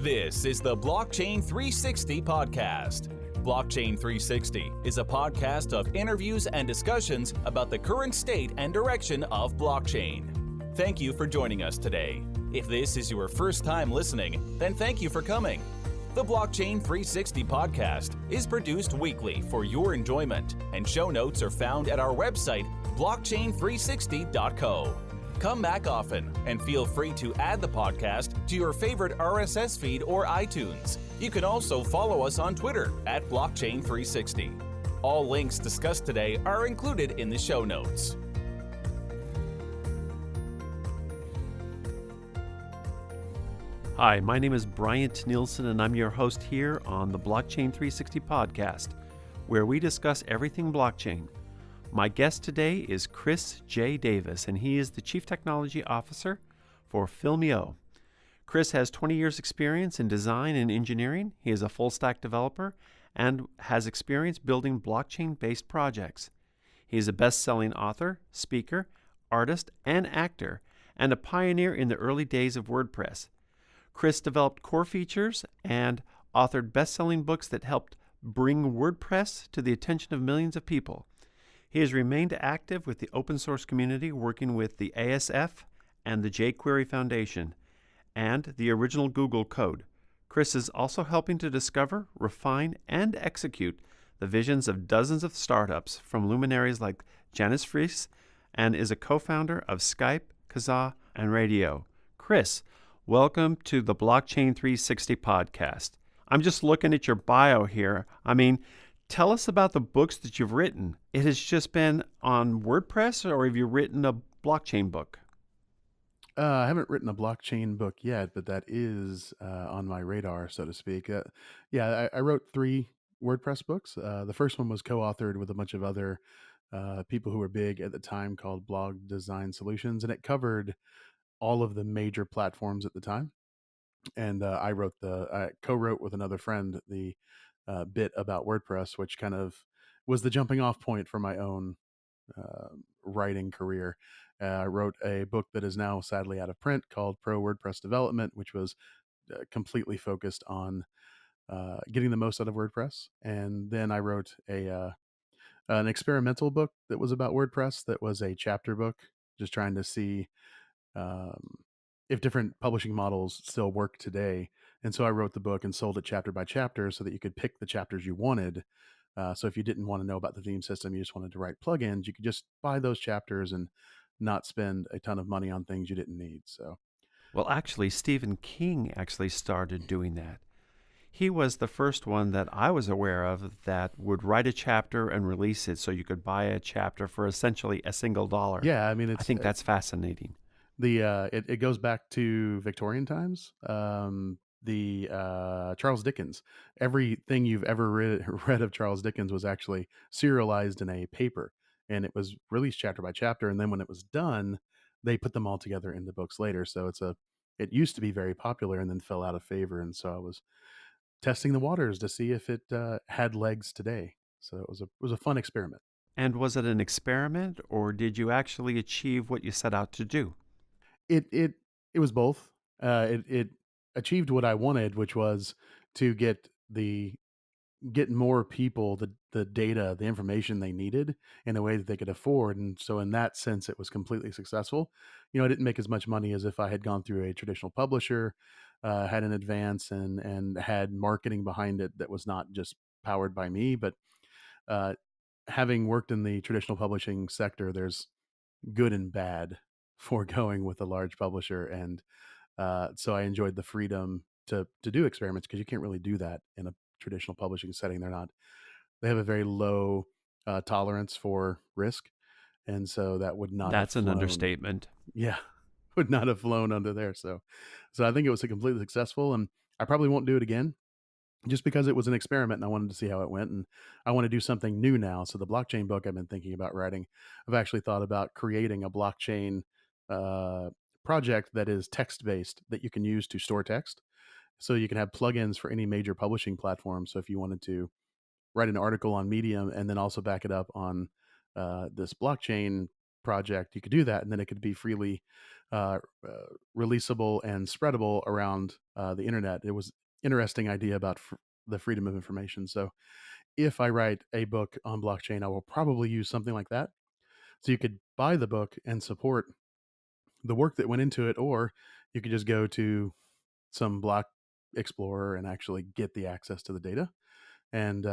This is the Blockchain 360 podcast. Blockchain 360 is a podcast of interviews and discussions about the current state and direction of blockchain. Thank you for joining us today. If this is your first time listening, then thank you for coming. The Blockchain 360 podcast is produced weekly for your enjoyment, and show notes are found at our website, blockchain360.co. Come back often and feel free to add the podcast to your favorite RSS feed or iTunes. You can also follow us on Twitter at Blockchain360. All links discussed today are included in the show notes. Hi, my name is Bryant Nielsen, and I'm your host here on the Blockchain 360 podcast, where we discuss everything blockchain. My guest today is Chris J. Davis, and he is the Chief Technology Officer for Filmio. Chris has 20 years experience in design and engineering. He is a full-stack developer and has experience building blockchain-based projects. He is a best-selling author, speaker, artist, and actor, and a pioneer in the early days of WordPress. Chris developed core features and authored best-selling books that helped bring WordPress to the attention of millions of people. He has remained active with the open source community, working with the ASF and the jQuery Foundation and the original Google code. Chris is also helping to discover, refine, and execute the visions of dozens of startups from luminaries like Janice Fries, and is a co-founder of Skype, Kazaa, and Radio. Chris, welcome to the Blockchain 360 podcast. I'm just looking at your bio here. Tell us about the books that you've written. It has just been on WordPress, or have you written a blockchain book? I haven't written a blockchain book yet, but that is on my radar, so to speak. I wrote 3 WordPress books. The first one was co-authored with a bunch of other people who were big at the time, called Blog Design Solutions, and it covered all of the major platforms at the time. And I co-wrote with another friend the bit about WordPress, which kind of was the jumping off point for my own writing career. I wrote a book that is now sadly out of print called Pro WordPress Development, which was completely focused on getting the most out of WordPress. And then I wrote an experimental book that was about WordPress, that was a chapter book, just trying to see if different publishing models still work today. And so I wrote the book and sold it chapter by chapter so that you could pick the chapters you wanted. So if you didn't want to know about the theme system, you just wanted to write plugins, you could just buy those chapters and not spend a ton of money on things you didn't need. So, Well, actually, Stephen King actually started doing that. He was the first one that I was aware of that would write a chapter and release it so you could buy a chapter for essentially a single dollar. yeah, I think that's fascinating. it goes back to Victorian times. Charles Dickens. Everything you've ever read of Charles Dickens was actually serialized in a paper, and it was released chapter by chapter. And then when it was done, they put them all together into books later. So it used to be very popular and then fell out of favor. And so I was testing the waters to see if it had legs today. So it was a fun experiment. And was it an experiment, or did you actually achieve what you set out to do? It was both. It achieved what I wanted, which was to get more people the data, the information they needed in a way that they could afford. And so in that sense, it was completely successful. I didn't make as much money as if I had gone through a traditional publisher, had an advance and had marketing behind it that was not just powered by me. But uh, having worked in the traditional publishing sector, there's good and bad for going with a large publisher. And so I enjoyed the freedom to do experiments, because you can't really do that in a traditional publishing setting. They have a very low tolerance for risk, and so that would not have That's an flown. understatement. Yeah, would not have flown under there. So I think it was completely successful, and I probably won't do it again, just because it was an experiment and I wanted to see how it went. And I want to do something new now. So the blockchain book I've been thinking about writing, I've actually thought about creating a blockchain uh, project that is text based, that you can use to store text. So you can have plugins for any major publishing platform. So if you wanted to write an article on Medium and then also back it up on this blockchain, project, you could do that, and then it could be freely releasable and spreadable around the internet. It was interesting idea about the freedom of information. So if I write a book on blockchain, I will probably use something like that. So you could buy the book and support the work that went into it, or you could just go to some block explorer and actually get the access to the data and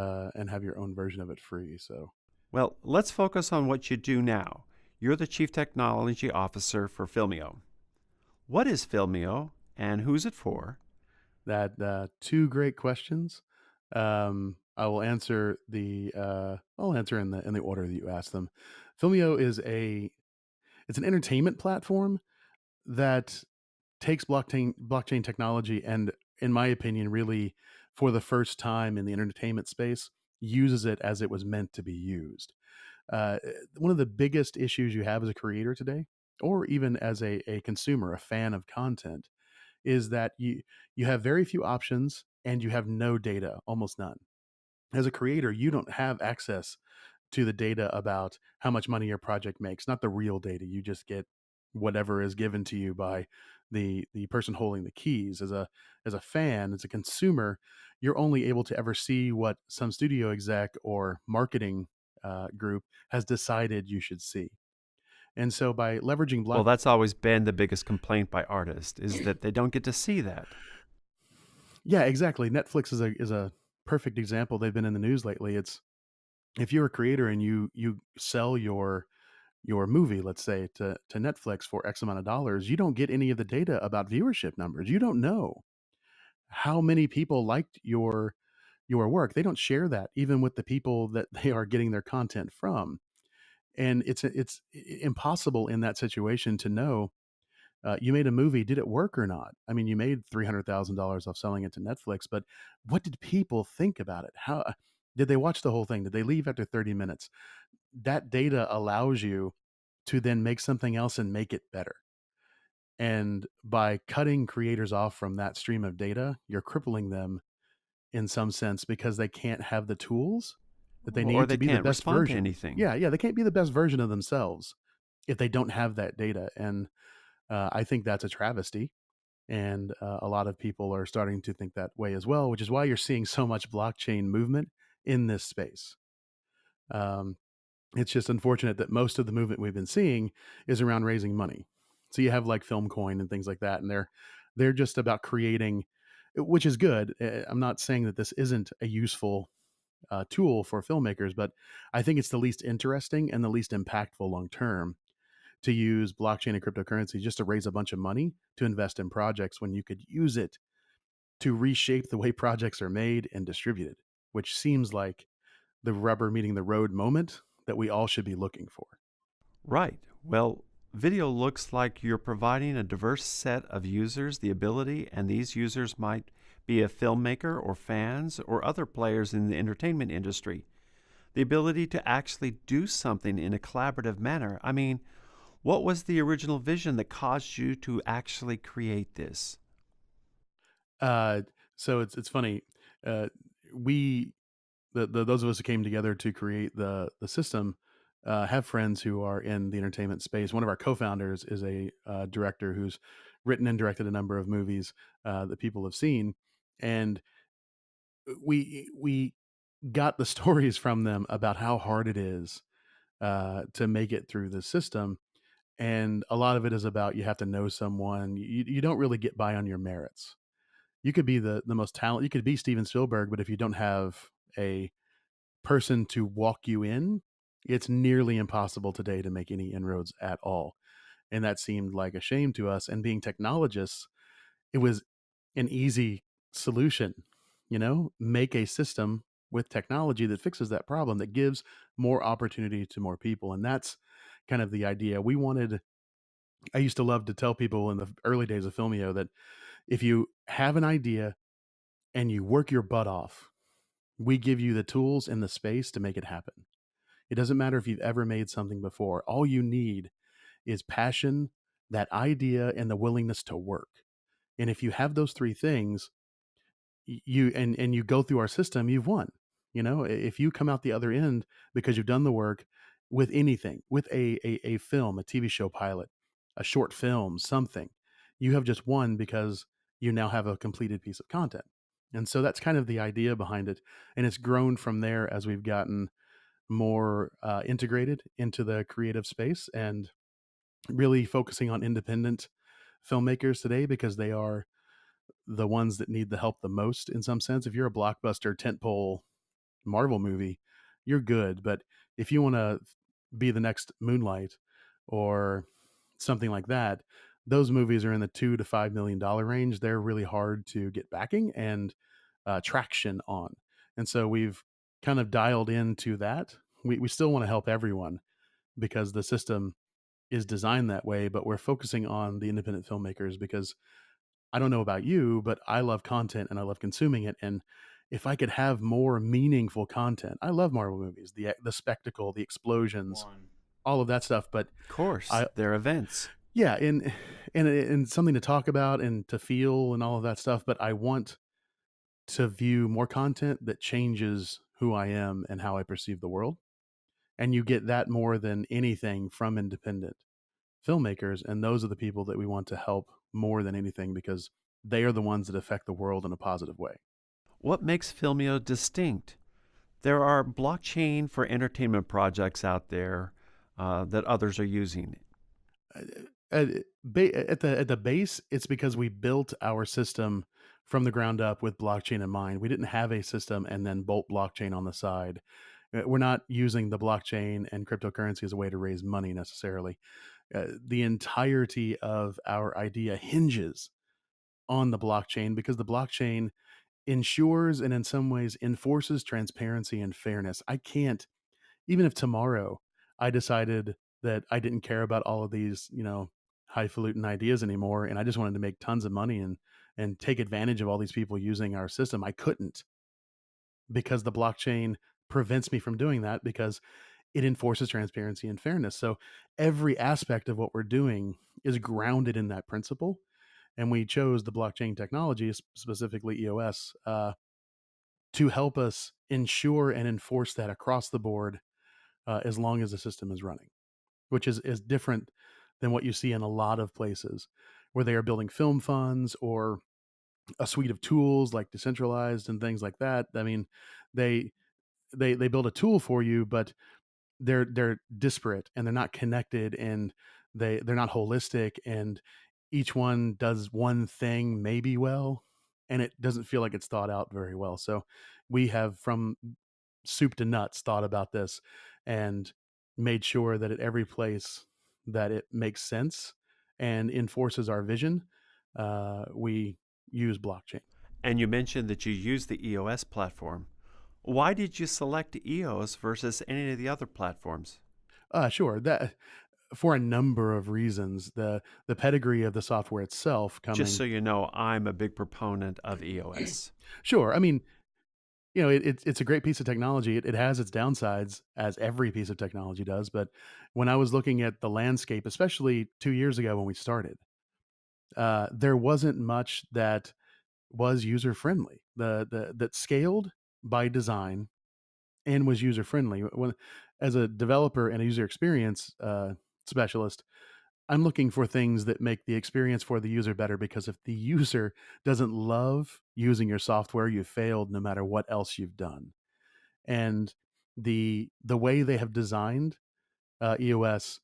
have your own version of it free. So Well, let's focus on what you do now. You're the Chief Technology Officer for Filmio. What is Filmio and who's it for? that two great questions. I will answer I'll answer in the order that you asked them. Filmio is it's an entertainment platform that takes blockchain technology and, in my opinion, really for the first time in the entertainment space, uses it as it was meant to be used. Uh, One of the biggest issues you have as a creator today, or even as a consumer, a fan of content, is that you have very few options and you have no data, almost none. As a creator, you don't have access to the data about how much money your project makes, not the real data. You just get whatever is given to you by the person holding the keys. As a fan, as a consumer, you're only able to ever see what some studio exec or marketing group has decided you should see. And so by leveraging Well, block that's always been the biggest complaint by artists is that they don't get to see that. Yeah, exactly. Netflix is a perfect example. They've been in the news lately. It's if you're a creator and you sell your movie, let's say, to Netflix for X amount of dollars, you don't get any of the data about viewership numbers. You don't know how many people liked your work. They don't share that even with the people that they are getting their content from. And it's impossible in that situation to know you made a movie, did it work or not? I mean, you made $300,000 off selling it to Netflix, but what did people think about it? How did they watch the whole thing? Did they leave after 30 minutes? That data allows you to then make something else and make it better. And by cutting creators off from that stream of data, you're crippling them in some sense because they can't have the tools that they Or need they to be the can't best respond to version. anything. Yeah, yeah, they can't be the best version of themselves if they don't have that data. And I think that's a travesty. And a lot of people are starting to think that way as well, which is why you're seeing so much blockchain movement in this space. Um, it's just unfortunate that most of the movement we've been seeing is around raising money. So you have like Filmcoin and things like that, and they're just about creating, which is good. I'm not saying that this isn't a useful tool for filmmakers, but I think it's the least interesting and the least impactful long term to use blockchain and cryptocurrency just to raise a bunch of money to invest in projects when you could use it to reshape the way projects are made and distributed, which seems like the rubber meeting the road moment that we all should be looking for. Right. Well, video looks like you're providing a diverse set of users the ability, and these users might be a filmmaker or fans or other players in the entertainment industry. The ability to actually do something in a collaborative manner. I mean, what was the original vision that caused you to actually create this? Uh, so it's funny. Uh, we those of us who came together to create the system have friends who are in the entertainment space. One of our co-founders is a director who's written and directed a number of movies that people have seen, and we got the stories from them about how hard it is to make it through the system. And a lot of it is about you have to know someone. You don't really get by on your merits. You could be the most talent. You could be Steven Spielberg, but if you don't have a person to walk you in, it's nearly impossible today to make any inroads at all. And that seemed like a shame to us. And being technologists, it was an easy solution, make a system with technology that fixes that problem, that gives more opportunity to more people. And that's kind of the idea. I used to love to tell people in the early days of Filmio that if you have an idea and you work your butt off, we give you the tools and the space to make it happen. It doesn't matter if you've ever made something before. All you need is passion, that idea, and the willingness to work. And if you have those three things, and you go through our system, you've won. If you come out the other end because you've done the work with anything, with a film, a TV show pilot, a short film, something. You have just one because you now have a completed piece of content. And so that's kind of the idea behind it. And it's grown from there as we've gotten more integrated into the creative space and really focusing on independent filmmakers today because they are the ones that need the help the most in some sense. If you're a blockbuster tentpole Marvel movie, you're good. But if you want to be the next Moonlight or something like that, those movies are in the $2 to $5 million range. They're really hard to get backing and traction on. And so we've kind of dialed into that. We still want to help everyone because the system is designed that way, but we're focusing on the independent filmmakers because I don't know about you, but I love content and I love consuming it. And if I could have more meaningful content, I love Marvel movies, the spectacle, the explosions, all of that stuff. But Of course, I they're events. yeah, and something to talk about and to feel and all of that stuff. But I want to view more content that changes who I am and how I perceive the world. And you get that more than anything from independent filmmakers. And those are the people that we want to help more than anything because they are the ones that affect the world in a positive way. What makes Filmio distinct? There are blockchain for entertainment projects out there that others are using. Uh, at the base, it's because we built our system from the ground up with blockchain in mind. We didn't have a system and then bolt blockchain on the side. We're not using the blockchain and cryptocurrency as a way to raise money necessarily. The entirety of our idea hinges on the blockchain because the blockchain ensures and in some ways enforces transparency and fairness. I can't, even if tomorrow I decided that I didn't care about all of these, highfalutin ideas anymore and I just wanted to make tons of money and take advantage of all these people using our system, I couldn't because the blockchain prevents me from doing that because it enforces transparency and fairness. So every aspect of what we're doing is grounded in that principle. And we chose the blockchain technology, specifically EOS, to help us ensure and enforce that across the board as long as the system is running, which is different than what you see in a lot of places where they are building film funds or a suite of tools like decentralized and things like that. I mean, they they build a tool for you, but they're disparate and they're not connected and they're not holistic and each one does one thing maybe well and it doesn't feel like it's thought out very well. So we have from soup to nuts thought about this and made sure that at every place that it makes sense and enforces our vision, we use blockchain. And you mentioned that you use the EOS platform. Why did you select EOS versus any of the other platforms? Sure. That for a number of reasons. The pedigree of the software itself Just coming. so you know, I'm a big proponent of EOS. Sure. I mean, it's a great piece of technology. It has its downsides, as every piece of technology does. But when I was looking at the landscape, especially 2 years ago when we started, there wasn't much that was user friendly. The that scaled by design and was user friendly. When as a developer and a user experience specialist, I'm looking for things that make the experience for the user better because if the user doesn't love using your software, you've failed no matter what else you've done. And the way they have designed EOS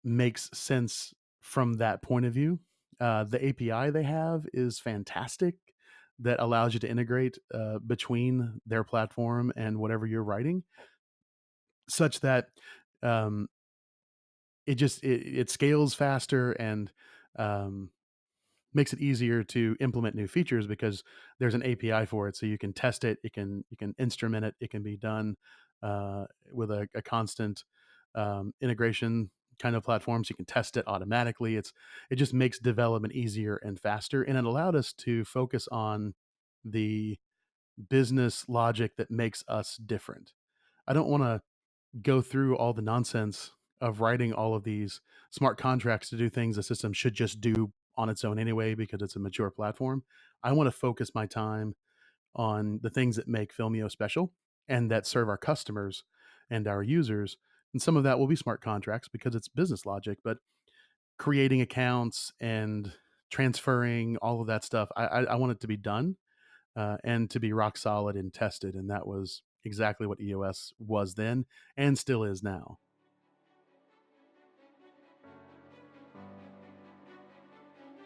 makes sense from that point of view. The API they have is fantastic that allows you to integrate between their platform and whatever you're writing, such that um, it scales faster and um, makes it easier to implement new features because there's an API for it, so you can test it, you can instrument it, it can be done with a constant integration kind of platform, so you can test it automatically. It just makes development easier and faster, and it allowed us to focus on the business logic that makes us different. I don't want to go through all the nonsense of writing all of these smart contracts to do things the system should just do on its own anyway because it's a mature platform. I want to focus my time on the things that make Filmio special and that serve our customers and our users And some of that will be smart contracts because it's business logic, but creating accounts and transferring all of that stuff, I want it to be done and to be rock solid and tested. And that was exactly what EOS was then and still is now.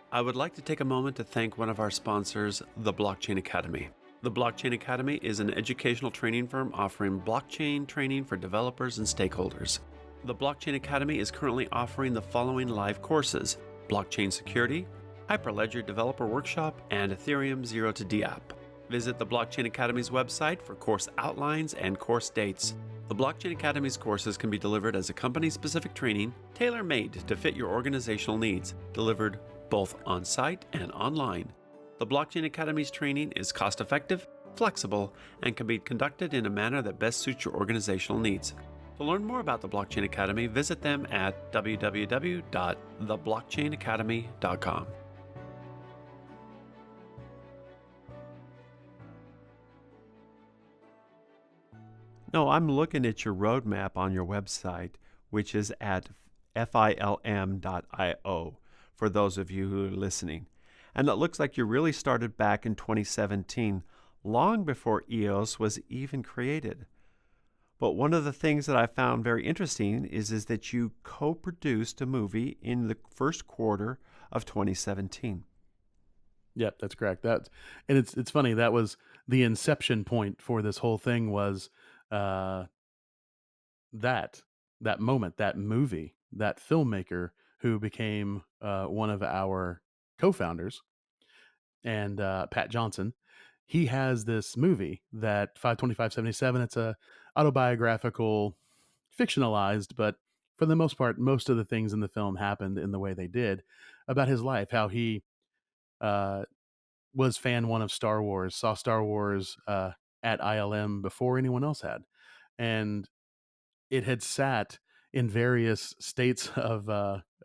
I would like to take a moment to thank one of our sponsors, the Blockchain Academy. The Blockchain Academy is an educational training firm offering blockchain training for developers and stakeholders. The Blockchain Academy is currently offering the following live courses: Blockchain Security, Hyperledger Developer Workshop, and Ethereum 0 to D app. Visit the Blockchain Academy's website for course outlines and course dates. The Blockchain Academy's courses can be delivered as a company-specific training, tailor-made to fit your organizational needs, delivered both on-site and online. The Blockchain Academy's training is cost-effective, flexible, and can be conducted in a manner that best suits your organizational needs. To learn more about the Blockchain Academy, visit them at www.theblockchainacademy.com. No, I'm looking at your roadmap on your website, which is at film.io, for those of you who are listening. And it looks like you really started back in 2017, long before EOS was even created. But one of the things that I found very interesting is that you co-produced a movie in the first quarter of 2017. Yep, that's correct. And it's funny, that was the inception point for this whole thing was uh that that moment, that movie, that filmmaker who became one of our co-founders and Pat Johnson. He has this movie that 52577. It's a autobiographical, fictionalized, but for the most part, most of the things in the film happened in the way they did about his life, how he uh, was fan one of Star Wars, saw Star Wars at ILM before anyone else had, and it had sat in various states of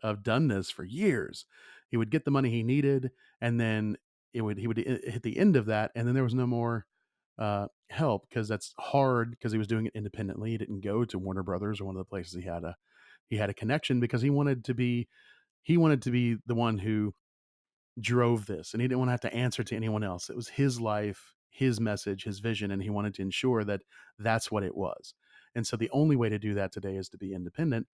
doneness for years. He would get the money he needed, and then he would hit the end of that, and then there was no more help because that's hard because he was doing it independently. He didn't go to Warner Brothers or one of the places he had a connection because he wanted to be the one who drove this and he didn't want to have to answer to anyone else. It was his life, his message, his vision, and he wanted to ensure that that's what it was. And so the only way to do that today is to be independent.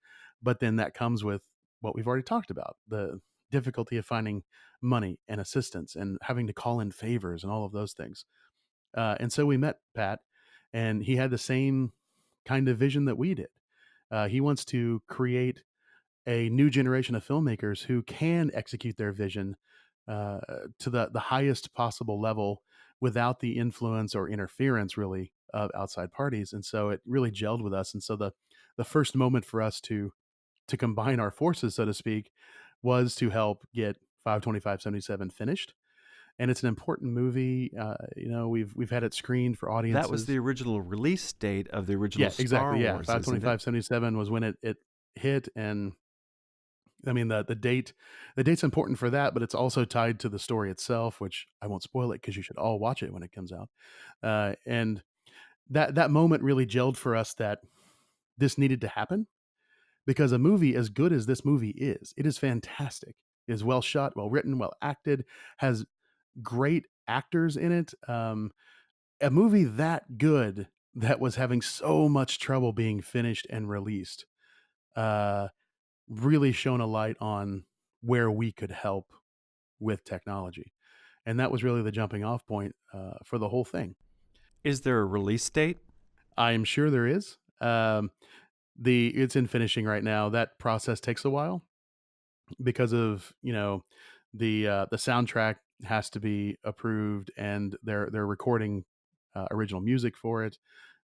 But then that comes with what we've already talked about, the difficulty of finding money and assistance and having to call in favors and all of those things. And so we met Pat, and he had the same kind of vision that we did. He wants to create a new generation of filmmakers who can execute their vision uh, to the highest possible level without the influence or interference really of outside parties. And so it really gelled with us. And so the first moment for us to combine our forces, so to speak, was to help get 52577 finished. And it's an important movie. We've had it screened for That was the audiences. original release date of the original Yeah, Star exactly. Yeah, Wars, isn't it? 52577 was when it hit, and I mean the date's important for that, but it's also tied to the story itself, which I won't spoil it because you should all watch it when it comes out. And that moment really gelled for us that this needed to happen because a movie as good as this movie is, it is fantastic. It is well shot, well written, well acted, has great actors in it. A movie that good that was having so much trouble being finished and released. Uh, really shone a light on where we could help with technology. And that was really the jumping off point for the whole thing. Is there a release date? I am sure there is. It's in finishing right now. That process takes a while because of the soundtrack has to be approved, and they're recording original music for it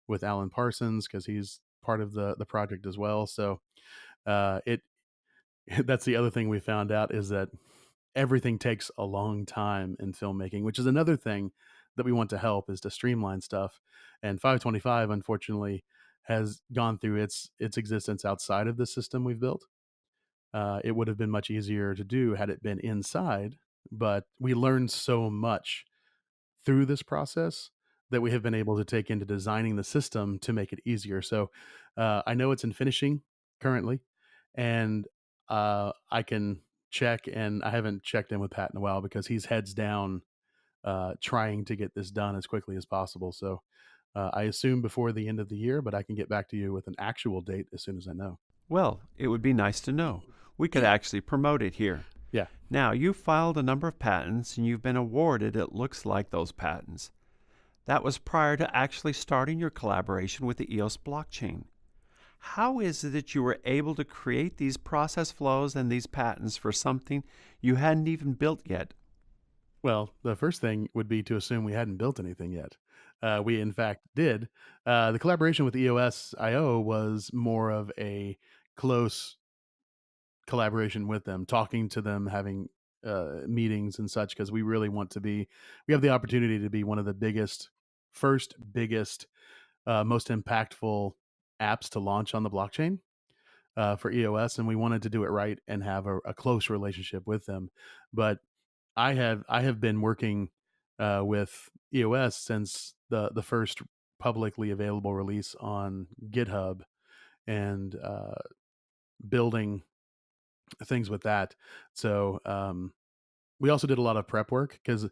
with Alan Parsons because he's part of the project as well. So it that's the other thing we found out is that everything takes a long time in filmmaking, which is another thing that we want to help is to streamline stuff. And 525, unfortunately, has gone through its existence outside of the system we've built. It would have been much easier to do had it been inside, but we learned so much through this process that we have been able to take into designing the system to make it easier. So I know it's in finishing currently, and I can check, and I haven't checked in with Pat in a while because he's heads down trying to get this done as quickly as possible. So I assume before the end of the year, but I can get back to you with an actual date as soon as I know. Well, it would be nice to know. We could actually promote it here. Yeah. Now, you've filed a number of patents and you've been awarded, it looks like, those patents. That was prior to actually starting your collaboration with the EOS blockchain. How is it that you were able to create these process flows and these patents for something you hadn't even built yet? Well, the first thing would be to assume we hadn't built anything yet. We, in fact, did. The collaboration with EOS IO was more of a close collaboration with them, talking to them, having meetings and such, because we really want to be, we have the opportunity to be one of the biggest, first, biggest, most impactful apps to launch on the blockchain for EOS. And we wanted to do it right and have a close relationship with them. But I have been working with EOS since the first publicly available release on GitHub, and building things with that. So we also did a lot of prep work because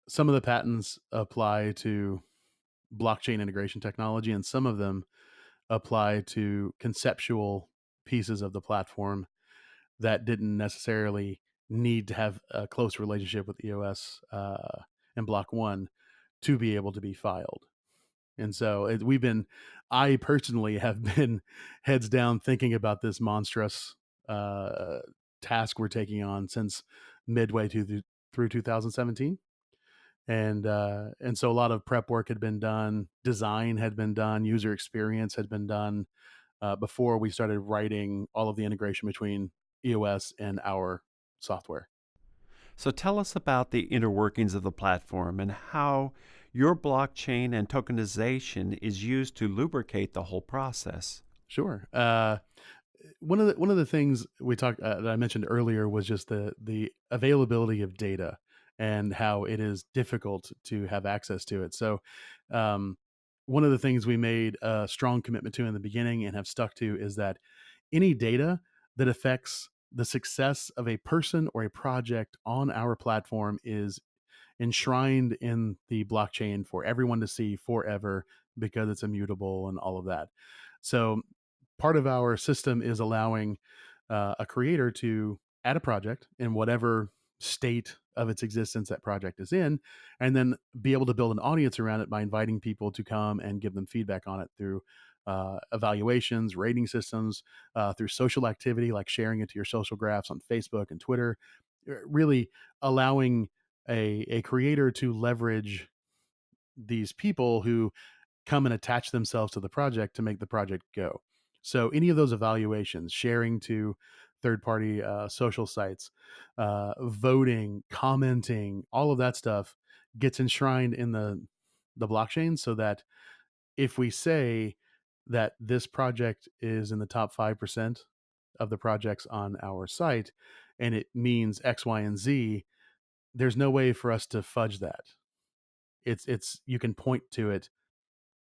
some of the patents apply to blockchain integration technology, and some of them apply to conceptual pieces of the platform that didn't necessarily need to have a close relationship with EOS and Block One to be able to be filed. And so I personally have been heads down thinking about this monstrous uh, task we're taking on since midway through 2017. And so a lot of prep work had been done, design had been done, user experience had been done before we started writing all of the integration between EOS and our software. So tell us about the inner workings of the platform and how your blockchain and tokenization is used to lubricate the whole process. Sure. One of the things we talked that I mentioned earlier was just the availability of data and how it is difficult to have access to it. So, um, one of the things we made a strong commitment to in the beginning and have stuck to is that any data that affects the success of a person or a project on our platform is enshrined in the blockchain for everyone to see forever because it's immutable and all of that. So part of our system is allowing a creator to add a project in whatever state of its existence that project is in, and then be able to build an audience around it by inviting people to come and give them feedback on it through evaluations, rating systems, through social activity like sharing it to your social graphs on Facebook and Twitter, really allowing a creator to leverage these people who come and attach themselves to the project to make the project go. So any of those evaluations, sharing to third party social sites, voting, commenting, all of that stuff gets enshrined in the blockchain, so that if we say that this project is in the top 5% of the projects on our site and it means X, Y, and Z, there's no way for us to fudge that. It's you can point to it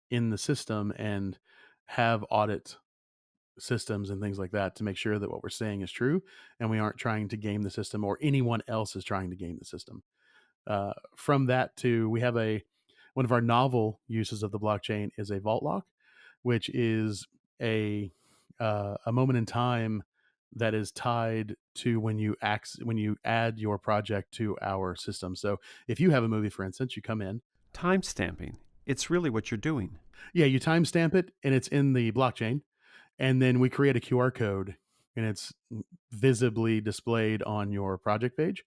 in the system and have audit systems and things like that to make sure that what we're saying is true, and we aren't trying to game the system or anyone else is trying to game the system. From that to we have one of our novel uses of the blockchain is a vault lock, which is a moment in time that is tied to when you add your project to our system. So if you have a movie, for instance, you come in, Timestamping. It's really what you're doing. yeah, you timestamp it and it's in the blockchain, and then we create a QR code and it's visibly displayed on your project page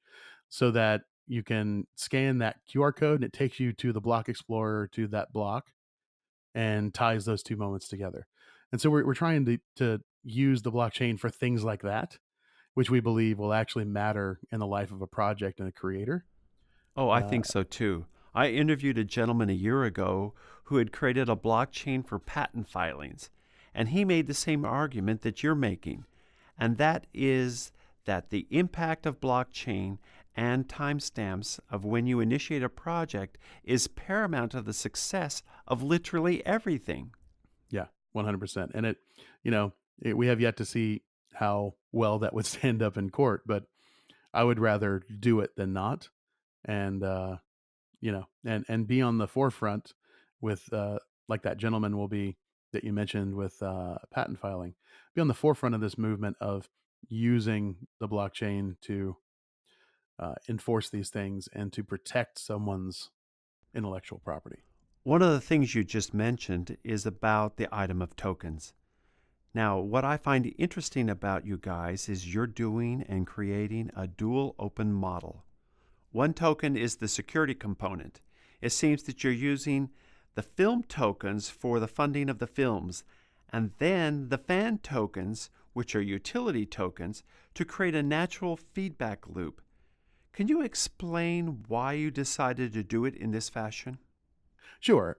so that you can scan that QR code and it takes you to the block explorer to that block and ties those two moments together. And so we're trying to use the blockchain for things like that, which we believe will actually matter in the life of a project and a creator. Oh, I Uh, think so too. I interviewed a gentleman a year ago who had created a blockchain for patent filings, and he made the same argument that you're making, and that is that the impact of blockchain and timestamps of when you initiate a project is paramount to the success of literally everything. Yeah, 100%. And we have yet to see how well that would stand up in court, but I would rather do it than not. And, and be on the forefront with, like that gentleman will be that you mentioned with patent filing, be on the forefront of this movement of using the blockchain to enforce these things and to protect someone's intellectual property. One of the things you just mentioned is about the item of tokens. Now, what I find interesting about you guys is you're doing and creating a dual open model. One token is the security component. It seems that you're using the film tokens for the funding of the films, and then the fan tokens, which are utility tokens, to create a natural feedback loop. Can you explain why you decided to do it in this fashion? Sure.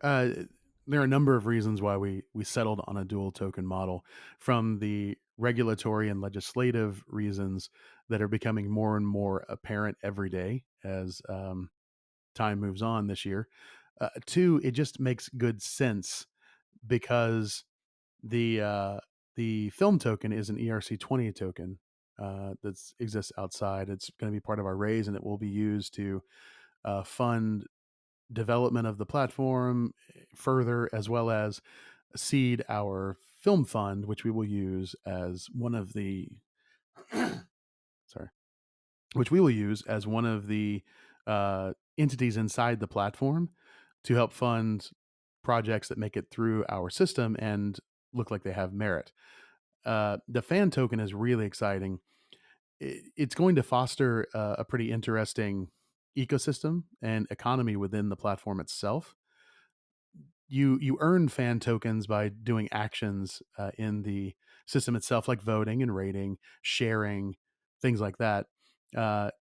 There are a number of reasons why we settled on a dual token model, from the regulatory and legislative reasons that are becoming more and more apparent every day as time moves on this year. Two, it just makes good sense because the uh, the film token is an ERC20 token that exists outside. It's going to be part of our raise, and it will be used to fund development of the platform further, as well as seed our film fund, which we will use as one of the sorry, which we will use as one of the entities inside the platform to help fund projects that make it through our system and look like they have merit. The fan token is really exciting. It's going to foster a pretty interesting ecosystem and economy within the platform itself. You earn fan tokens by doing actions in the system itself, like voting and rating, sharing, things like that. Uh,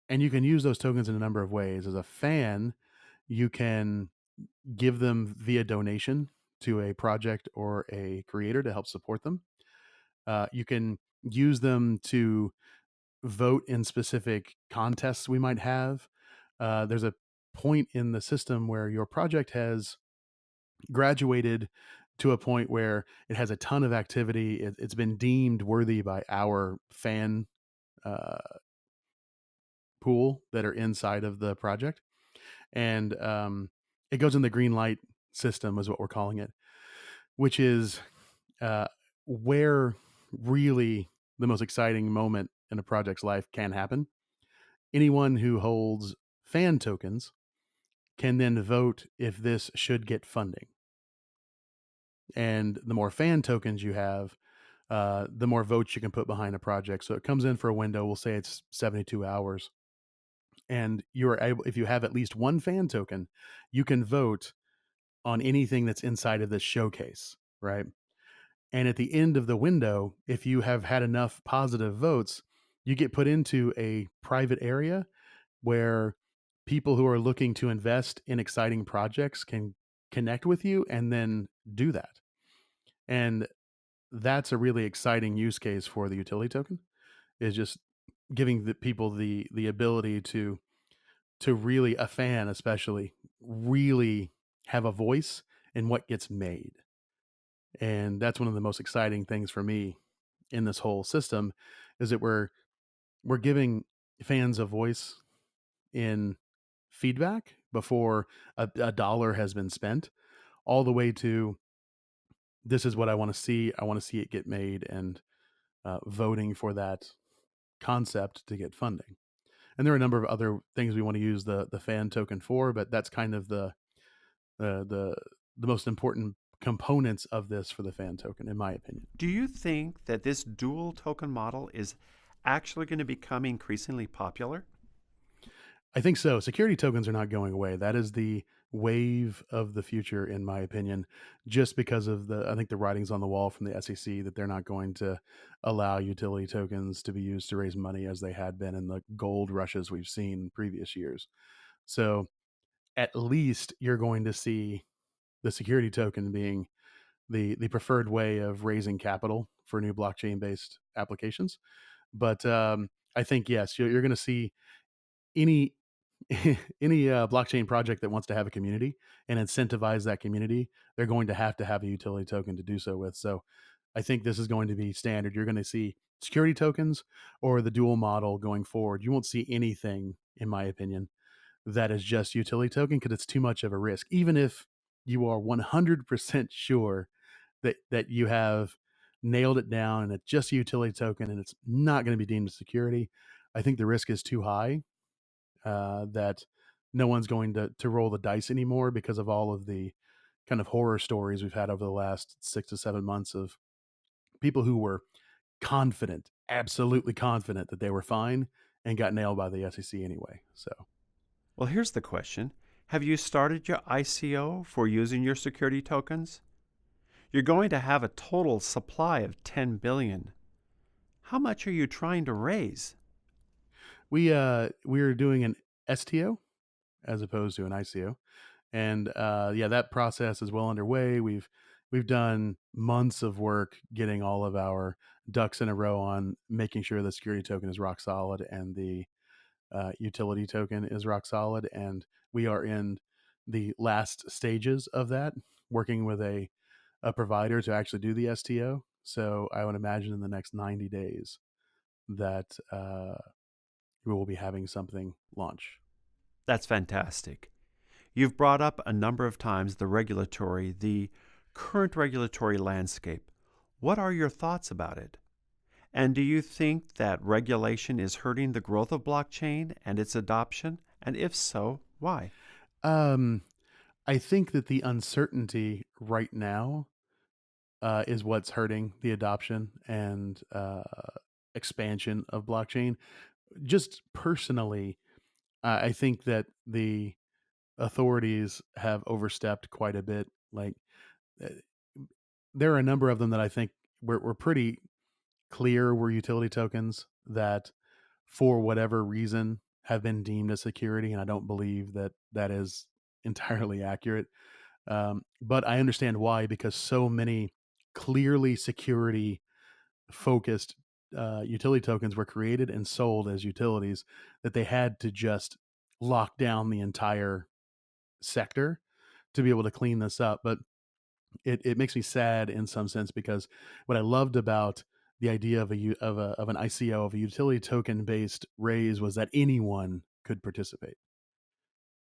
and you can use those tokens in a number of ways. As a fan, you can give them via donation to a project or a creator to help support them. You can use them to vote in specific contests we might have. There's a point in the system where your project has graduated to a point where it has a ton of activity. It's been deemed worthy by our fan uh, pool that are inside of the project, and it goes in the green light system, is what we're calling it, which is uh, where really the most exciting moment in a project's life can happen. Anyone who holds fan tokens can then vote if this should get funding. And the more fan tokens you have, the more votes you can put behind a project. So it comes in for a window. We'll say it's 72 hours. And you're able, if you have at least one fan token, you can vote on anything that's inside of this showcase, right? And at the end of the window, if you have had enough positive votes, you get put into a private area where people who are looking to invest in exciting projects can connect with you and then do that. And that's a really exciting use case for the utility token, is just giving the people the ability to really, a fan especially, really have a voice in what gets made. And that's one of the most exciting things for me in this whole system, is that we're giving fans a voice in feedback before a dollar has been spent, all the way to, this is what I want to see. I want to see it get made, and voting for that concept to get funding. And there are a number of other things we want to use the fan token for, but that's kind of uh, the the most important components of this for the fan token, in my opinion. Do you think that this dual token model is actually going to become increasingly popular? I think so. Security tokens are not going away. That is the wave of the future, in my opinion, just because of I think the writings on the wall from the SEC that they're not going to allow utility tokens to be used to raise money as they had been in the gold rushes we've seen in previous years. So at least you're going to see the security token being the preferred way of raising capital for new blockchain based applications. But I think, yes, you're going to see any any blockchain project that wants to have a community and incentivize that community, they're going to have a utility token to do so with. So I think this is going to be standard. You're going to see security tokens or the dual model going forward. You won't see anything, in my opinion, that is just utility token because it's too much of a risk. Even if you are 100% sure that you have nailed it down and it's just a utility token and it's not going to be deemed as security, I think the risk is too high that no one's going to roll the dice anymore because of all of the kind of horror stories we've had over the last 6 to 7 months of people who were confident, absolutely confident that they were fine and got nailed by the SEC anyway. So Well, here's the question. Have you started your ICO for using your security tokens? You're going to have a total supply of 10 billion. How much are you trying to raise? we're doing an STO as opposed to an ICO. And yeah, that process is well underway. We've done months of work getting all of our ducks in a row on making sure the security token is rock solid and the utility token is rock solid. And we are in the last stages of that, working with a provider to actually do the STO. So I would imagine in the next 90 days that we will be having something launch. That's fantastic. You've brought up a number of times the current regulatory landscape. What are your thoughts about it? And do you think that regulation is hurting the growth of blockchain and its adoption? And if so, why? Um, I think that the uncertainty right now is what's hurting the adoption and expansion of blockchain. Just personally, I think that the authorities have overstepped quite a bit. Like, uh, there are a number of them that I think were pretty clear were utility tokens that, for whatever reason, have been deemed as security, and I don't believe that that is entirely accurate. But I understand why, because so many clearly security focused utility tokens were created and sold as utilities that they had to just lock down the entire sector to be able to clean this up. But it makes me sad in some sense because what I loved about the idea of of an ICO, of a utility token based raise, was that anyone could participate.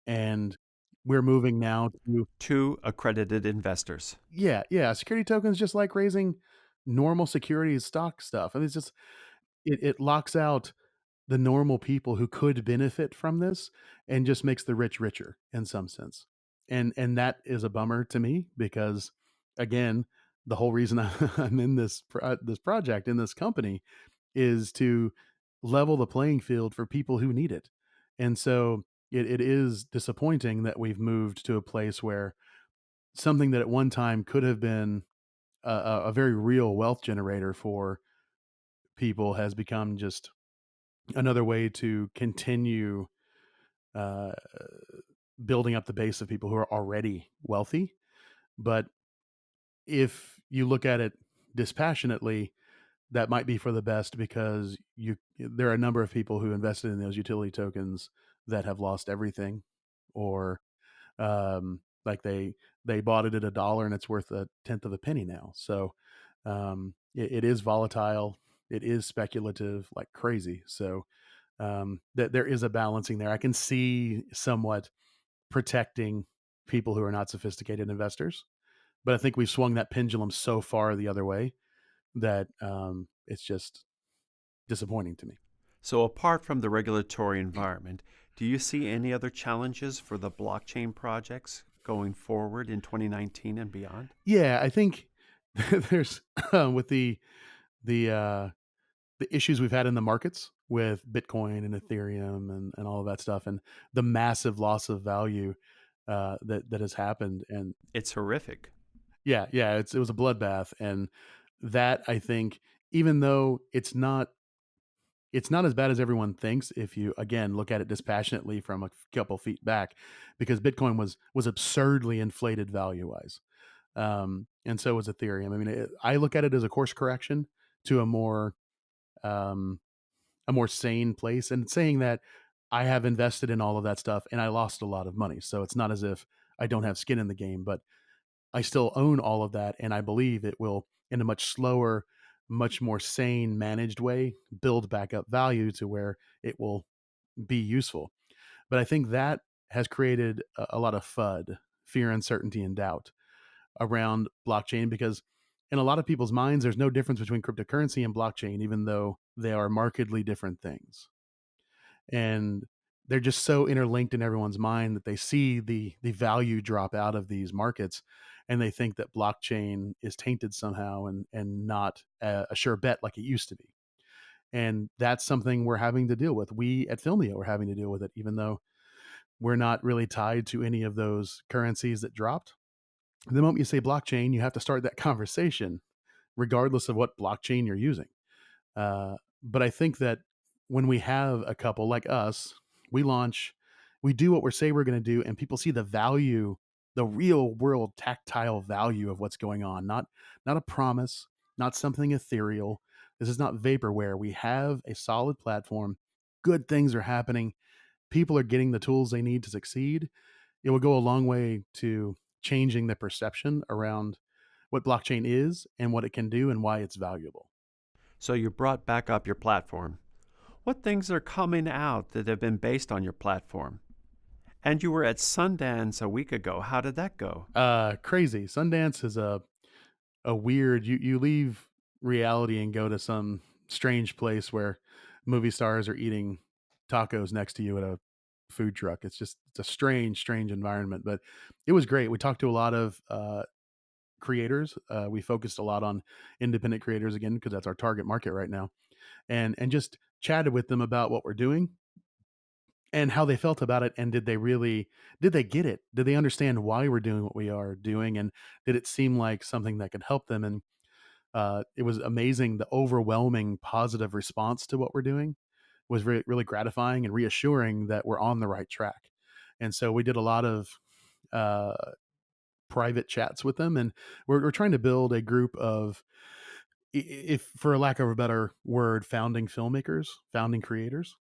And we're moving now to, Two accredited investors. yeah, security tokens, just like raising normal securities stock stuff. I mean, it's just it locks out the normal people who could benefit from this and just makes the rich richer in some sense. And that is a bummer to me because, again, the whole reason I'm in this project in this company is to level the playing field for people who need it. And so it is disappointing that we've moved to a place where something that at one time could have been a very real wealth generator for people has become just another way to continue uh, building up the base of people who are already wealthy. But if you look at it dispassionately, that might be for the best because there are a number of people who invested in those utility tokens that have lost everything, or like they bought it at $1 and it's worth a tenth of a penny now. So it is volatile, it is speculative like crazy. So that there is a balancing there. I can see somewhat protecting people who are not sophisticated investors, but I think we've swung that pendulum so far the other way that it's just disappointing to me. So, apart from the regulatory environment, do you see any other challenges for the blockchain projects going forward in 2019 and beyond? Yeah, I think there's with the uh, the issues we've had in the markets with Bitcoin and Ethereum and all of that stuff, and the massive loss of value that has happened. And It's horrific. yeah, it was a bloodbath, and that, I think, even though it's not as bad as everyone thinks if you, again, look at it dispassionately from a couple feet back, because Bitcoin was absurdly inflated value wise, and so was Ethereum. I mean, I look at it as a course correction to um, a more sane place. And saying that, I have invested in all of that stuff and I lost a lot of money. So it's not as if I don't have skin in the game, but I still own all of that. And I believe it will, in a much slower, much more sane, managed way, build back up value to where it will be useful. But I think that has created a lot of FUD, fear, uncertainty, and doubt around blockchain because in a lot of people's minds, there's no difference between cryptocurrency and blockchain, even though they are markedly different things. And they're just so interlinked in everyone's mind that they see the value drop out of these markets and they think that blockchain is tainted somehow and not a sure bet like it used to be. And that's something we're having to deal with. We at Filmio are having to deal with it, even though we're not really tied to any of those currencies that dropped. The moment you say blockchain, you have to start that conversation, regardless of what blockchain you're using. But I think that when we have a couple like us, we launch, we do what we say we're going to do, and people see the value, the real world tactile value of what's going on. Not a promise, not something ethereal. This is not vaporware. We have a solid platform. Good things are happening. People are getting the tools they need to succeed. It will go a long way to changing the perception around what blockchain is and what it can do and why it's valuable. So you brought back up your platform. What things are coming out that have been based on your platform? And you were at Sundance a week ago. How did that go? Crazy. Sundance is a weird. You leave reality and go to some strange place where movie stars are eating tacos next to you at a food truck. It's a strange environment, but it was great. We talked to a lot of creators. We focused a lot on independent creators again because that's our target market right now, and just chatted with them about what we're doing and how they felt about it, and did they get it, did they understand why we're doing what we are doing, and did it seem like something that could help them. And it was amazing. The overwhelming positive response to what we're doing was really gratifying and reassuring that we're on the right track. And so we did a lot of uh, private chats with them, and we're trying to build a group of, if for a lack of a better word, founding filmmakers, founding creators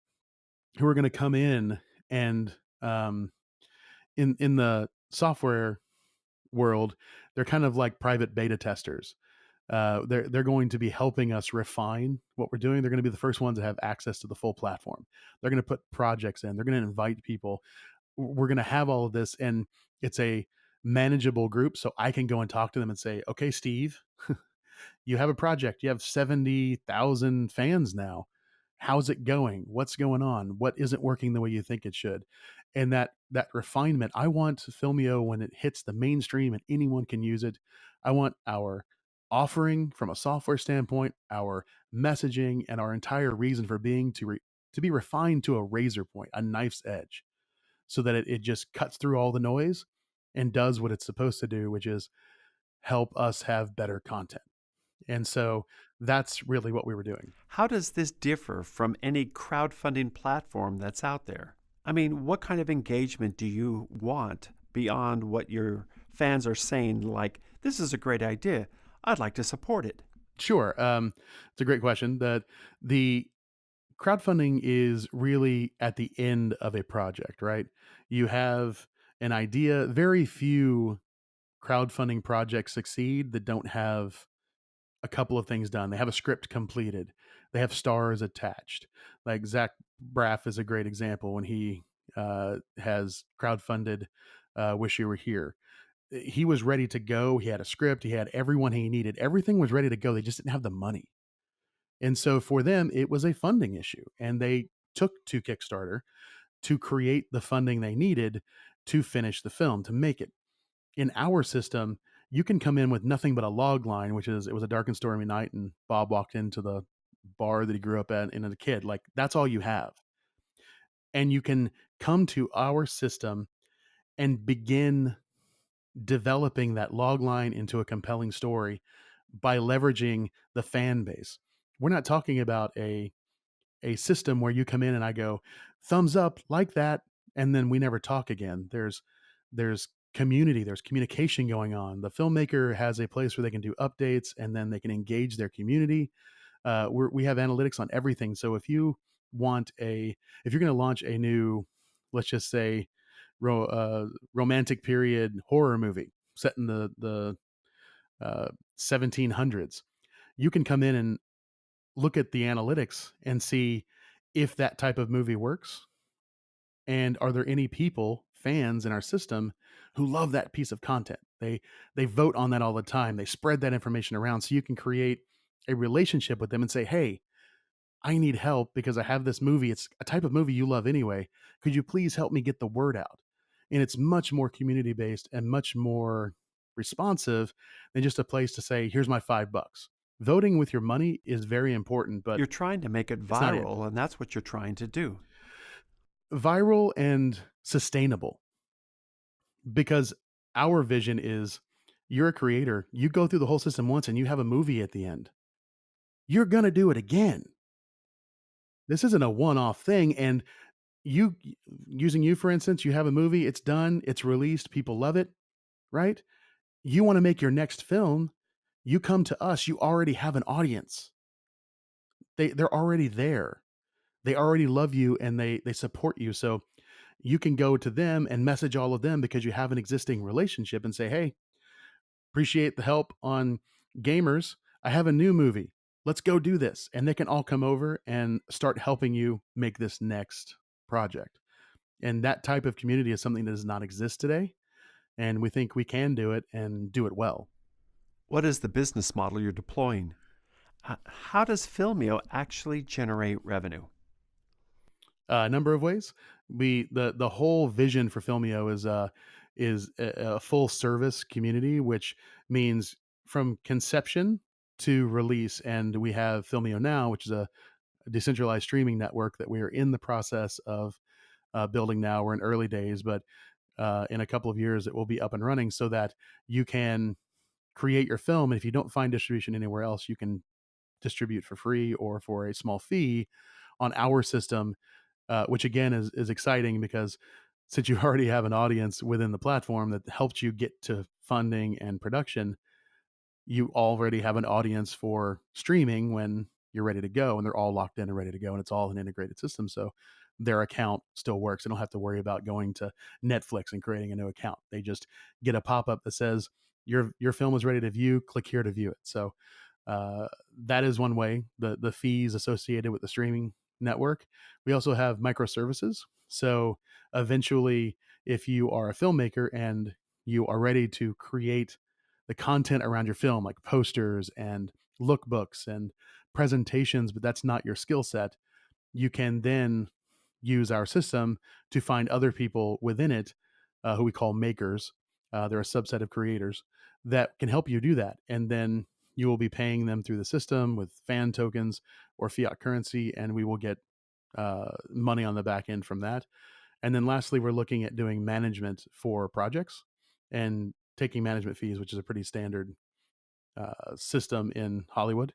who are going to come in and um, in the software world, they're kind of like private beta testers. They're going to be helping us refine what we're doing. They're going to be the first ones that have access to the full platform. They're going to put projects in. They're going to invite people. We're going to have all of this, and it's a manageable group. So I can go and talk to them and say, "Okay, Steve, you have a project. You have 70,000 fans now. How's it going? What's going on? What isn't working the way you think it should?" And that refinement, I want Filmio when it hits the mainstream and anyone can use it. I want our offering from a software standpoint, our messaging, and our entire reason for being to be refined to a razor point, a knife's edge, so that it just cuts through all the noise and does what it's supposed to do, which is help us have better content. And so that's really what we were doing. How does this differ from any crowdfunding platform that's out there? I mean, what kind of engagement do you want beyond what your fans are saying, like, this is a great idea, I'd like to support it? Sure. It's a great question. The crowdfunding is really at the end of a project, right? You have an idea. Very few crowdfunding projects succeed that don't have a couple of things done. They have a script completed. They have stars attached. Like Zach Braff is a great example when he has crowdfunded "Wish You Were Here." He was ready to go. He had a script. He had everyone he needed. Everything was ready to go. They just didn't have the money. And so for them, it was a funding issue. And they took to Kickstarter to create the funding they needed to finish the film, to make it. In our system, you can come in with nothing but a log line, which is, it was a dark and stormy night, and Bob walked into the bar that he grew up at and as a kid. Like, that's all you have. And you can come to our system and begin developing that log line into a compelling story by leveraging the fan base. We're not talking about a system where you come in and I go, thumbs up, like that, and then we never talk again. There's community, there's communication going on. The filmmaker has a place where they can do updates and then they can engage their community. We have analytics on everything. So if you want a if you're going to launch a new, let's just say, romantic period horror movie set in the 1700s, you can come in and look at the analytics and see if that type of movie works, and are there any people, fans in our system, who love that piece of content. They vote on that all the time. They spread that information around, so you can create a relationship with them and say, hey, I need help because I have this movie. It's a type of movie you love anyway. Could you please help me get the word out? And it's much more community based and much more responsive than just a place to say, here's my $5. Voting with your money is very important, but You're trying to make it it's not it. viral, and that's what you're trying to do. Viral and sustainable, because our vision is, you're a creator, you go through the whole system once and you have a movie at the end. You're going to do it again. This isn't a one off thing. And you, using you for instance, you have a movie, it's done, it's released, people love it, right? You want to make your next film, you come to us, you already have an audience. They're already there. They already love you and they support you. So you can go to them and message all of them because you have an existing relationship and say, hey, appreciate the help on gamers. I have a new movie. Let's go do this. And they can all come over and start helping you make this next project. And that type of community is something that does not exist today. And we think we can do it and do it well. What is the business model you're deploying? How does Filmio actually generate revenue? A number of ways. The whole vision for Filmio is a full service community, which means from conception to release. And we have Filmio Now, which is a decentralized streaming network that we are in the process of building now. We're in early days, but in a couple of years it will be up and running so that you can create your film. And if you don't find distribution anywhere else, you can distribute for free or for a small fee on our system, which again is exciting because since you already have an audience within the platform that helps you get to funding and production, you already have an audience for streaming when you're ready to go, and they're all locked in and ready to go, and it's all an integrated system. So their account still works. They don't have to worry about going to Netflix and creating a new account. They just get a pop-up that says your film is ready to view. Click here to view it. So uh, that is one way. The fees associated with the streaming network. We also have microservices. So eventually, if you are a filmmaker and you are ready to create the content around your film, like posters and lookbooks and presentations, but that's not your skill set, you can then use our system to find other people within it, who we call makers. They're a subset of creators that can help you do that. And then you will be paying them through the system with fan tokens or fiat currency, and we will get money on the back end from that. And then lastly, we're looking at doing management for projects and taking management fees, which is a pretty standard system in Hollywood,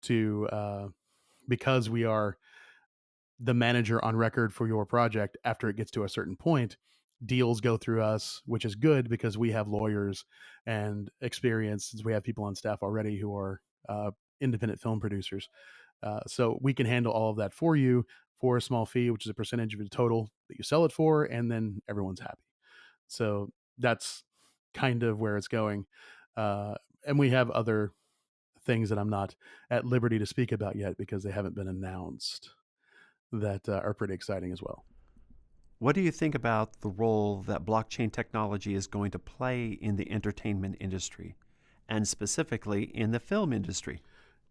to because we are the manager on record for your project. After it gets to a certain point, deals go through us, which is good because we have lawyers and experience, since we have people on staff already who are independent film producers. So we can handle all of that for you for a small fee, which is a percentage of the total that you sell it for, and then everyone's happy. So that's kind of where it's going. Uh, and we have other things that I'm not at liberty to speak about yet because they haven't been announced, that are pretty exciting as well. What do you think about the role that blockchain technology is going to play in the entertainment industry, and specifically in the film industry?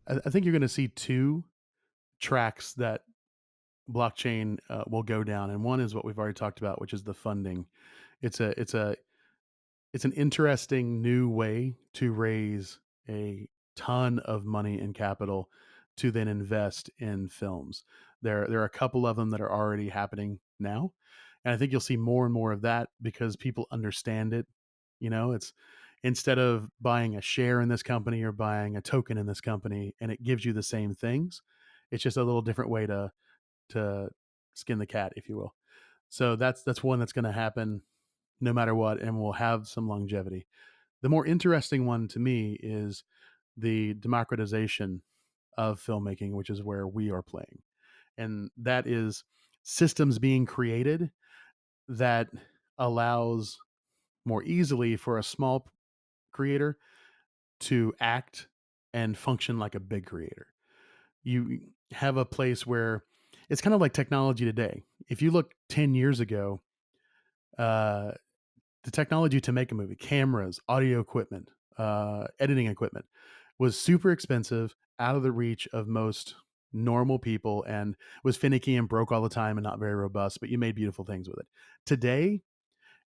I think you're going to see two tracks that blockchain will go down, and one is what we've already talked about, which is the funding. It's an interesting new way to raise a ton of money and capital to then invest in films. There are a couple of them that are already happening now, and I think you'll see more and more of that because people understand it. It's, instead of buying a share in this company or buying a token in this company, and it gives you the same things, it's just a little different way to skin the cat, if you will. So that's one that's going to happen no matter what, and will have some longevity. The more interesting one to me is the democratization of filmmaking, which is where we are playing. And that is systems being created that allows more easily for a small creator to act and function like a big creator. You have a place where it's kind of like technology today. If you look 10 years ago, uh, the technology to make a movie, cameras, audio equipment, editing equipment, was super expensive, out of the reach of most normal people, and was finicky and broke all the time and not very robust, but you made beautiful things with it. Today,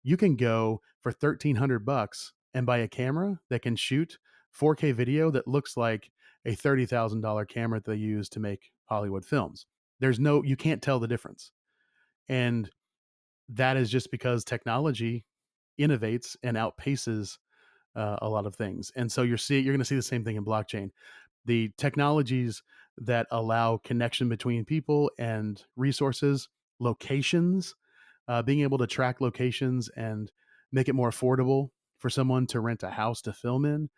you can go for 1,300 bucks and buy a camera that can shoot 4K video that looks like a $30,000 camera that they use to make Hollywood films. You can't tell the difference. And that is just because technology innovates and outpaces a lot of things. And so you're going to see the same thing in blockchain. The technologies that allow connection between people and resources, locations, being able to track locations and make it more affordable for someone to rent a house to film in.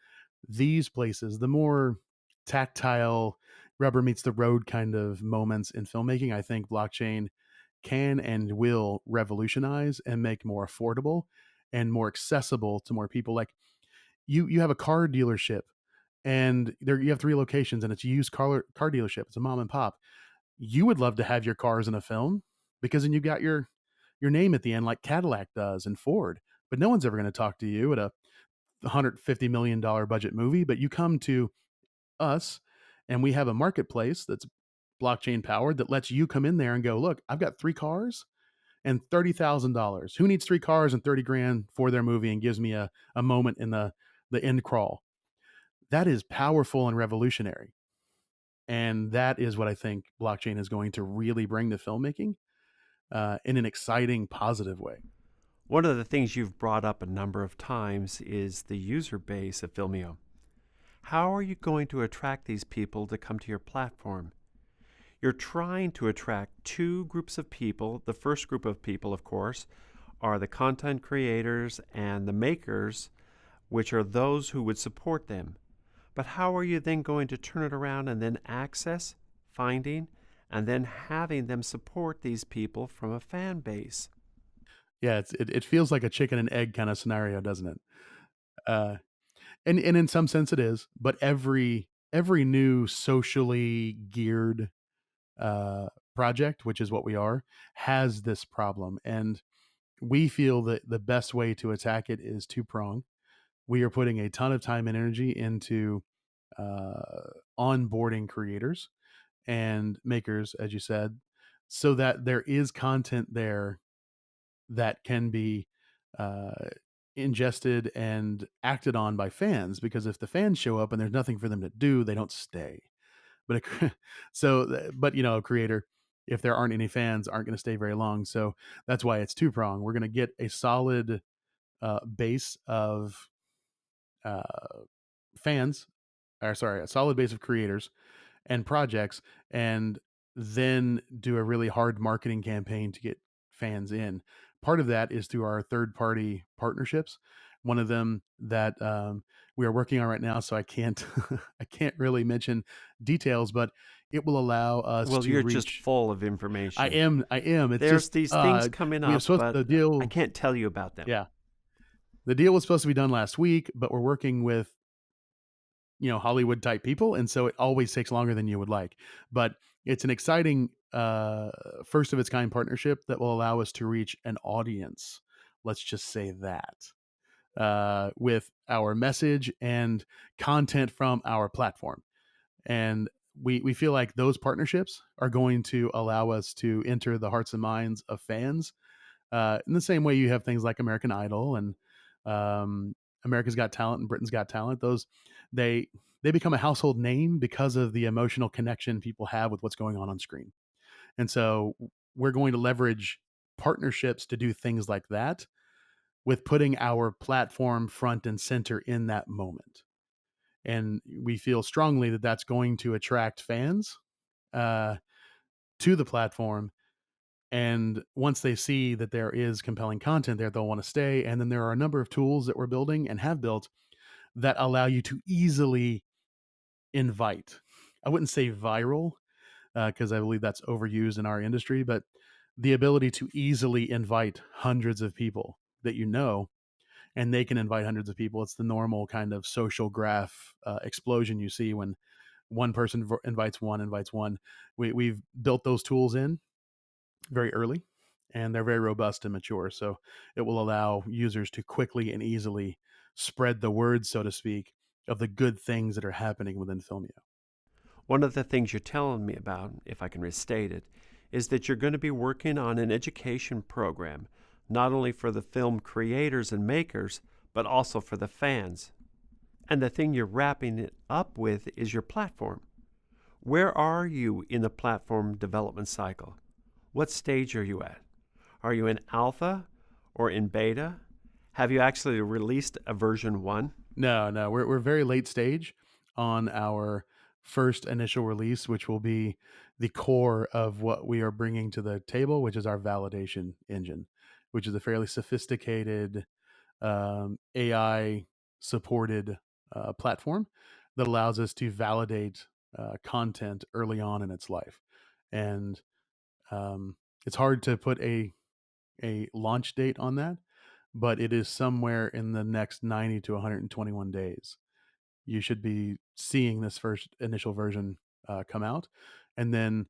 These places, the more tactile, rubber meets the road kind of moments in filmmaking, I think blockchain can and will revolutionize and make more affordable and more accessible to more people. Like you have a car dealership, and there you have three locations, and it's a used car dealership. It's a mom and pop. You would love to have your cars in a film because then you got your name at the end, like Cadillac does and Ford. But no one's ever going to talk to you at a $150 million budget movie. But you come to us, and we have a marketplace that's blockchain powered that lets you come in there and go, look, I've got three cars and $30,000. Who needs three cars and 30 grand for their movie, and gives me a moment in the end crawl? That is powerful and revolutionary. And that is what I think blockchain is going to really bring to filmmaking in an exciting, positive way. One of the things you've brought up a number of times is the user base of Filmio. How are you going to attract these people to come to your platform? You're trying to attract two groups of people. The first group of people, of course, are the content creators and the makers, which are those who would support them. But how are you then going to turn it around and then access, finding, and then having them support these people from a fan base? Yeah, it feels like a chicken and egg kind of scenario, doesn't it? Uh, and in some sense it is, but every new socially geared uh, project, which is what we are, has this problem. And we feel that the best way to attack it is two prong. We are putting a ton of time and energy into onboarding creators and makers, as you said, so that there is content there that can be uh, ingested and acted on by fans. Because if the fans show up and there's nothing for them to do, they don't stay. But but a creator, if there aren't any fans, aren't going to stay very long. So that's why it's two prong. We're going to get a solid base of uh, fans, or sorry, a solid base of creators and projects, and then do a really hard marketing campaign to get fans in. Part of that is through our third party partnerships. One of them that we are working on right now, so I can't I can't really mention details, but it will allow us Well, to you're just reach. full of I information. am, I am. It's There's just these things coming we have up, supposed but the I deal. can't tell you about them. Yeah, the deal was supposed to be done last week, but we're working with Hollywood type people, and so it always takes longer than you would like. But it's an exciting first of its kind partnership that will allow us to reach an audience. Let's just say that with our message and content from our platform, and we feel like those partnerships are going to allow us to enter the hearts and minds of fans in the same way you have things like American Idol and um, America's Got Talent and Britain's Got Talent. Those they they become a household name because of the emotional connection people have with what's going on screen. And so we're going to leverage partnerships to do things like that, with putting our platform front and center in that moment. And we feel strongly that that's going to attract fans uh, to the platform, and once they see that there is compelling content there, they'll want to stay. And then there are a number of tools that we're building and have built that allow you to easily invite. I wouldn't say viral, because I believe that's overused in our industry. But the ability to easily invite hundreds of people that you know, and they can invite hundreds of people. It's the normal kind of social graph explosion you see when one person invites one. We've built those tools in very early, and they're very robust and mature. So it will allow users to quickly and easily spread the word, so to speak, of the good things that are happening within Filmio. One of the things you're telling me about, if I can restate it, is that you're going to be working on an education program, not only for the film creators and makers, but also for the fans. And the thing you're wrapping it up with is your platform. Where are you in the platform development cycle? What stage are you at? Are you in alpha or in beta? Have you actually released a version 1? No, we're very late stage on our first initial release, which will be the core of what we are bringing to the table, which is our validation engine, which is a fairly sophisticated AI supported platform that allows us to validate content early on in its life. And it's hard to put a launch date on that, but it is somewhere in the next 90 to 121 days. You should be seeing this first initial version come out. And then,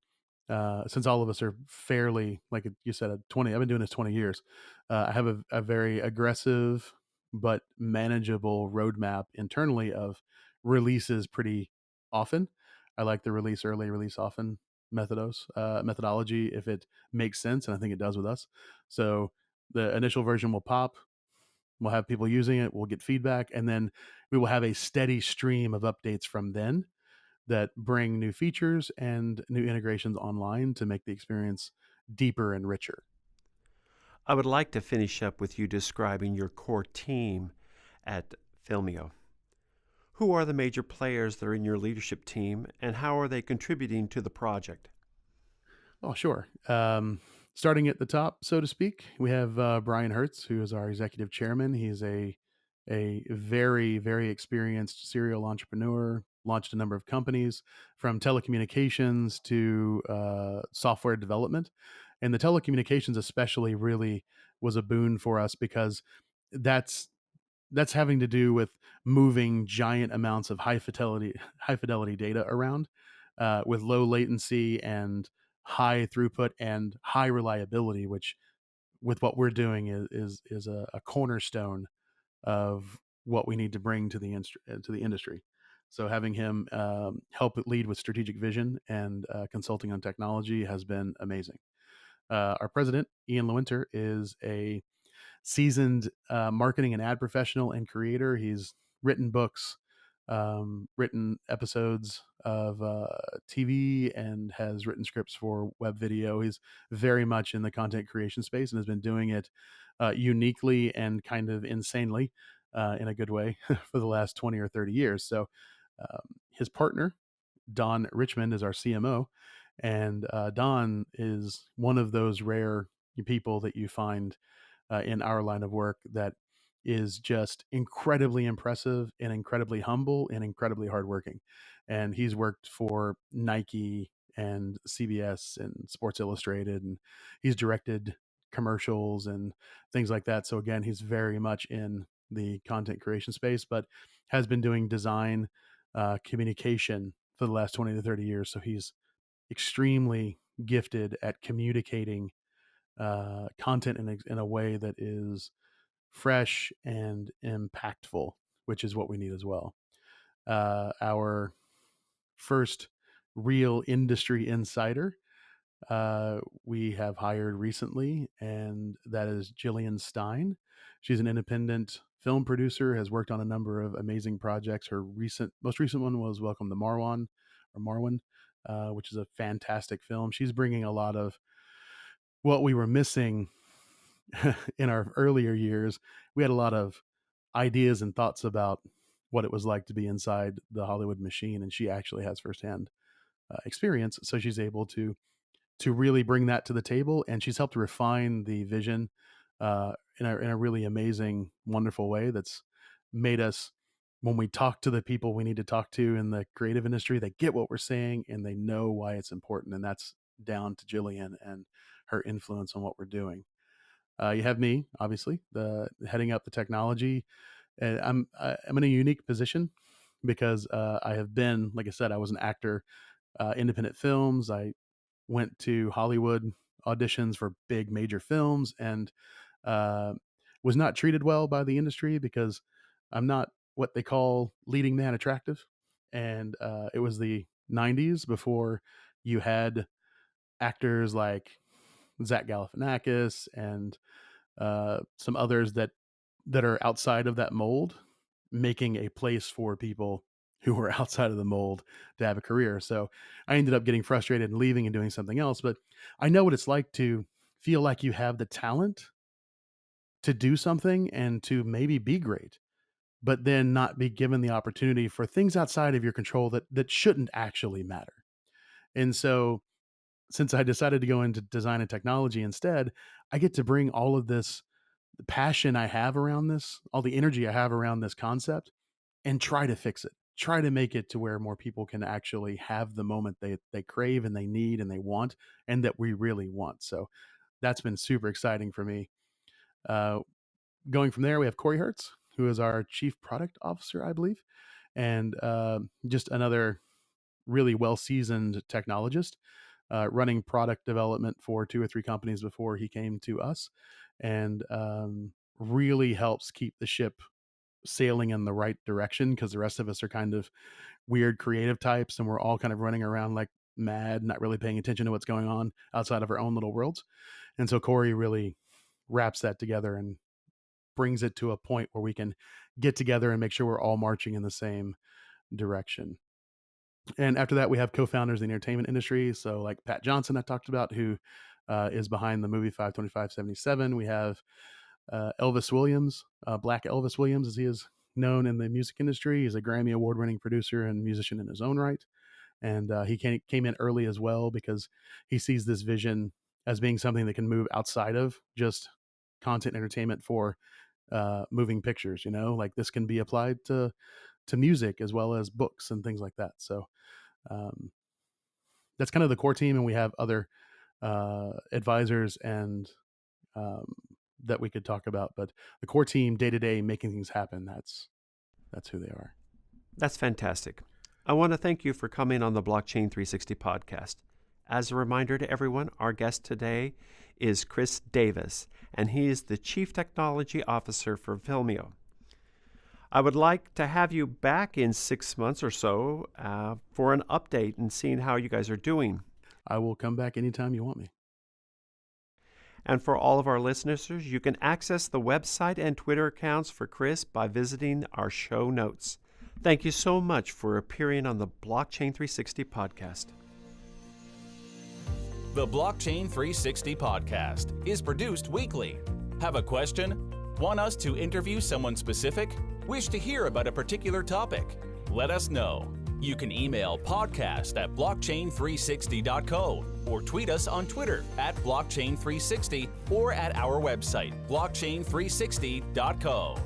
since all of us are fairly, like you said, 20, I've been doing this 20 years. I have a very aggressive but manageable roadmap internally of releases pretty often. I like the release early, release often methodology if it makes sense, and I think it does with us. So the initial version will pop. We'll have people using it. We'll get feedback, and then we will have a steady stream of updates from then that bring new features and new integrations online to make the experience deeper and richer. I would like to finish up with you describing your core team at Filmio. Who are the major players that are in your leadership team, and how are they contributing to the project? Oh, sure. Starting at the top, so to speak, we have Brian Hertz, who is our executive chairman. He's a very very experienced serial entrepreneur. Launched a number of companies, from telecommunications to software development, and the telecommunications especially really was a boon for us because that's that's having to do with moving giant amounts of high fidelity data around with low latency and high throughput and high reliability, which with what we're doing is a cornerstone of what we need to bring to the industry. So having him help lead with strategic vision and consulting on technology has been amazing. Our president, Ian Lewinter, is a seasoned marketing and ad professional and creator. He's written books, written episodes of TV, and has written scripts for web video. He's very much in the content creation space and has been doing it uniquely and kind of insanely in a good way for the last 20 or 30 years. So his partner, Don Richmond, is our CMO. And Don is one of those rare people that you find in our line of work that is just incredibly impressive and incredibly humble and incredibly hardworking. And he's worked for Nike and CBS and Sports Illustrated, and he's directed commercials and things like that. So again, he's very much in the content creation space, but has been doing design, communication for the last 20 to 30 years. So he's extremely gifted at communicating content in a way that is fresh and impactful, which is what we need as well. Our first real industry insider we have hired recently, and that is Jillian Stein. She's an independent film producer, has worked on a number of amazing projects. Her most recent one was Welcome to Marwan, which is a fantastic film. She's bringing a lot of what we were missing in our earlier years. We had a lot of ideas and thoughts about what it was like to be inside the Hollywood machine, and she actually has firsthand experience, so she's able to really bring that to the table, and she's helped refine the vision in a really amazing, wonderful way that's made us when we talk to the people we need to talk to in the creative industry, they get what we're saying and they know why it's important. And that's down to Jillian and her influence on what we're doing. You have me, obviously, the heading up the technology, and I'm in a unique position because I have been, like I said, I was an actor, independent films. I went to Hollywood auditions for big major films, and uh, was not treated well by the industry because I'm not what they call leading man attractive. And it was the 90s before you had actors like Zach Galifianakis and some others that are outside of that mold, making a place for people who were outside of the mold to have a career. So I ended up getting frustrated and leaving and doing something else. But I know what it's like to feel like you have the talent to do something and to maybe be great, but then not be given the opportunity for things outside of your control that shouldn't actually matter. And so since I decided to go into design and technology instead, I get to bring all of this passion I have around this, all the energy I have around this concept, and try to fix it. Try to make it to where more people can actually have the moment they crave and they need and they want, and that we really want. So that's been super exciting for me. Uh, Going from there, we have Corey Hertz, who is our chief product officer, I believe, and just another really well seasoned technologist, running product development for 2 or 3 companies before he came to us, and really helps keep the ship sailing in the right direction because the rest of us are kind of weird creative types and we're all kind of running around like mad, not really paying attention to what's going on outside of our own little worlds. And so Corey really wraps that together and brings it to a point where we can get together and make sure we're all marching in the same direction. And after that, we have co-founders in the entertainment industry. So like Pat Johnson, I talked about, who is behind the movie 52577. We have Elvis Williams, Black Elvis Williams, as he is known in the music industry. He's a Grammy award-winning producer and musician in his own right. And he came in early as well because he sees this vision as being something that can move outside of just content entertainment for moving pictures. Like this can be applied to music as well as books and things like that. So um, that's kind of the core team, and we have other advisors and um, that we could talk about. But the core team, day to day, making things happen. That's who they are. That's fantastic. I want to thank you for coming on the Blockchain 360 podcast. As a reminder to everyone, our guest today is Chris Davis, and he is the Chief Technology Officer for Filmio. I would like to have you back in 6 months or so for an update and seeing how you guys are doing. I will come back anytime you want me. And for all of our listeners, you can access the website and Twitter accounts for Chris by visiting our show notes. Thank you so much for appearing on the Blockchain 360 podcast. The Blockchain 360 podcast is produced weekly. Have a question? Want us to interview someone specific? Wish to hear about a particular topic? Let us know. You can email podcast@blockchain360.co or tweet us on Twitter @blockchain360 or at our website blockchain360.co.